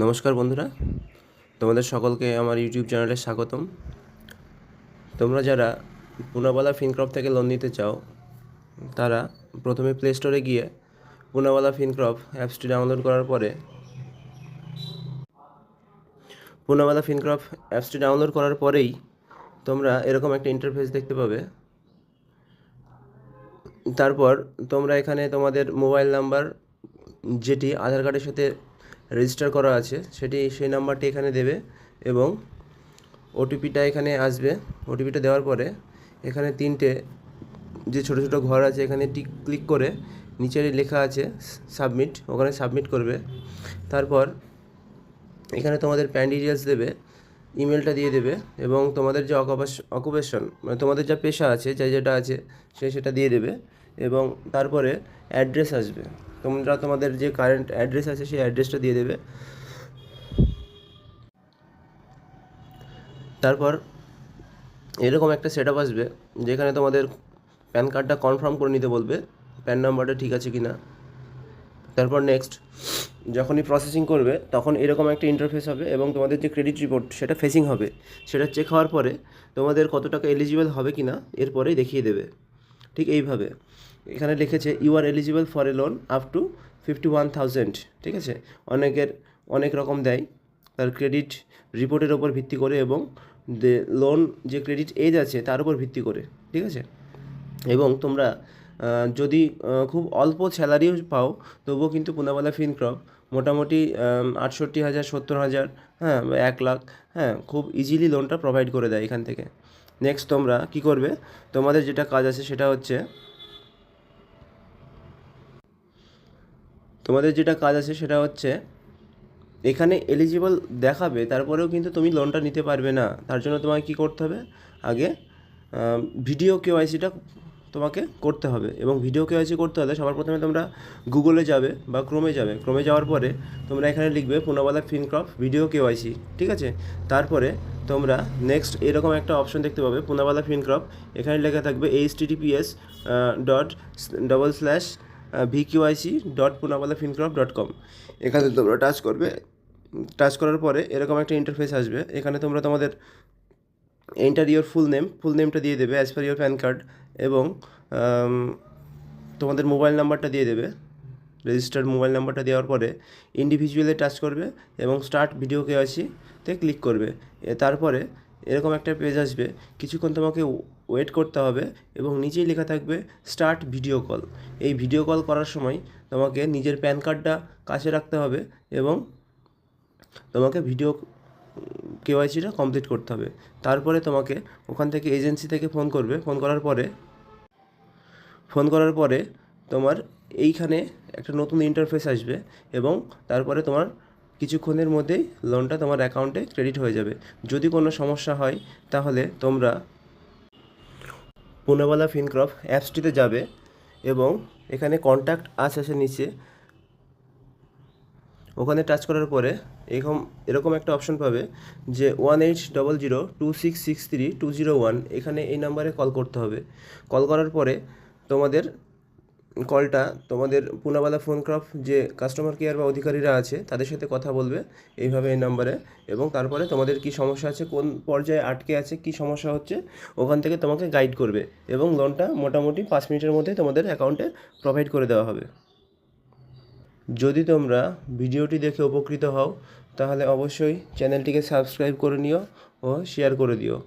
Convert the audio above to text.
নমস্কার বন্ধুরা, তোমাদের সকলকে আমার ইউটিউব চ্যানেলে স্বাগতম। তোমরা যারা পুনাওয়ালা ফিনকর্প থেকে লোন নিতে চাও তারা প্রথমে প্লে স্টোরে গিয়ে পুনাওয়ালা ফিনকর্প অ্যাপসটি ডাউনলোড করার পরে তোমরা এরকম একটা ইন্টারফেস দেখতে পাবে। তারপর তোমরা এখানে তোমাদের মোবাইল নাম্বার যেটি আধার কার্ডের সাথে রেজিস্টার করা আছে সেই নাম্বারটি এখানে দেবে এবং ওটিপিটা এখানে আসবে। ওটিপিটা দেওয়ার পরে এখানে তিনটে যে ছোটো ছোটো ঘর আছে এখানে ক্লিক করে নিচে লেখা আছে সাবমিট, ওখানে সাবমিট করবে। তারপর এখানে তোমাদের প্যান ডিটেলস দেবে, ইমেলটা দিয়ে দেবে এবং তোমাদের যে অকুপেশন মানে তোমাদের যা পেশা আছে যেটা আছে সেটা দিয়ে দেবে এবং তারপরে অ্যাড্রেস আসবে। তোমরা তোমাদের যে কারেন্ট অ্যাড্রেস আছে সেই অ্যাড্রেসটা দিয়ে দেবে। তারপর এরকম একটা সেটআপ আসবে যেখানে তোমাদের প্যান কার্ডটা কনফার্ম করে নিতে বলবে, প্যান নাম্বারটা ঠিক আছে কি না। তারপর নেক্সট যখনই প্রসেসিং করবে তখন এরকম একটা ইন্টারফেস হবে এবং তোমাদের যে ক্রেডিট রিপোর্ট সেটা ফেসিং হবে। সেটা চেক হওয়ার পরে তোমাদের কত টাকা এলিজিবল হবে কি না এরপরেই দেখিয়ে দেবে। ঠিক এইভাবে এখানে লিখেছে you are eligible for a loan up to 51,000। ঠিক আছে, অনেক রকম দেয় তার ক্রেডিট রিপোর্টের ওপর ভিত্তি করে এবং লোন যে ক্রেডিট এজ আছে তার উপর ভিত্তি করে। ঠিক আছে, এবং তোমরা যদি খুব অল্প স্যালারিও পাও তবুও কিন্তু পুনাওয়ালা ফিনকর্প মোটামুটি 68,000 70,000 হ্যাঁ বা 1,00,000 হ্যাঁ খুব ইজিলি লোনটা প্রোভাইড করে দেয় এখান থেকে। নেক্সট তোমরা কী করবে, তোমাদের যেটা কাজ আছে সেটা হচ্ছে এখানে এলিজিবল দেখাবে, তারপরেও কিন্তু তুমি লোনটা নিতে পারবে না। তার জন্য তোমাকে কী করতে হবে, আগে ভিডিও কেওয়াইসিটা তোমাকে করতে হবে এবং ভিডিও কেওয়াইসি করতে হলে সবার প্রথমে তোমরা গুগলে যাবে বা ক্রোমে যাওয়ার পরে তোমরা এখানে লিখবে পুনাওয়ালা ফিনকর্প ভিডিও কেওয়াইসি। ঠিক আছে, তারপরে তোমরা নেক্সট এরকম একটা অপশন দেখতে পাবে পুনাওয়ালা ফিনকর্প, এখানে লেখা থাকবে https://vqic.punawalafincorp.com। এখানে তোমরা টাচ করার পরে এরকম একটা ইন্টারফেস আসবে। এখানে তোমরা তোমাদের এন্টার ইওর ফুল নেমটা দিয়ে দেবে as per your pan card এবং তোমাদের মোবাইল নাম্বারটা দিয়ে দেবে, রেজিস্টার্ড মোবাইল নাম্বারটা দেওয়ার পরে ইন্ডিভিজুয়ালে টাচ করবে এবং স্টার্ট ভিডিও কেওয়াইসিতে ক্লিক করবে। তারপরে এরকম একটা পেজ আসবে, কিছুক্ষণ তোমাকে ওয়েট করতে হবে এবং নিচেই লেখা থাকবে স্টার্ট ভিডিও কল। এই ভিডিও কল করার সময় তোমাকে নিজের প্যান কার্ডটা কাছে রাখতে হবে এবং তোমাকে ভিডিও কেওয়াইসিটা কমপ্লিট করতে হবে। তারপরে তোমাকে ওখান থেকে এজেন্সি থেকে ফোন করবে। ফোন করার পরে তোমার এইখানে একটা নতুন ইন্টারফেস আসবে এবং তারপরে তোমার কিছুক্ষণের মধ্যেই লোনটা তোমার অ্যাকাউন্টে ক্রেডিট হয়ে যাবে। যদি কোনো সমস্যা হয় তাহলে তোমরা পুনাওয়ালা ফিনকর্প অ্যাপসটিতে যাবে এবং এখানে কন্ট্যাক্ট আছে নিচে, ওখানে টাচ করার পরে এরকম একটা অপশন পাবে যে 180026632001, এখানে এই নাম্বারে কল করতে হবে। কল করার পরে তোমাদের পুনাওয়ালা ফিনকর্প যে কাস্টমার কেয়ার বা অধিকারীরা আছে তাদের সাথে কথা বলবে এইভাবে এই নাম্বারে, এবং তারপরে তোমাদের কী সমস্যা আছে, কোন পর্যায়ে আটকে আছে, কী সমস্যা হচ্ছে ওখান থেকে তোমাকে গাইড করবে এবং লোনটা মোটামুটি 5 মিনিটের মধ্যে তোমাদের অ্যাকাউন্টে প্রোভাইড করে দেওয়া হবে। যদি তোমরা ভিডিওটি দেখে উপকৃত হও তাহলে অবশ্যই চ্যানেলটিকে সাবস্ক্রাইব করে নিও ও শেয়ার করে দিও।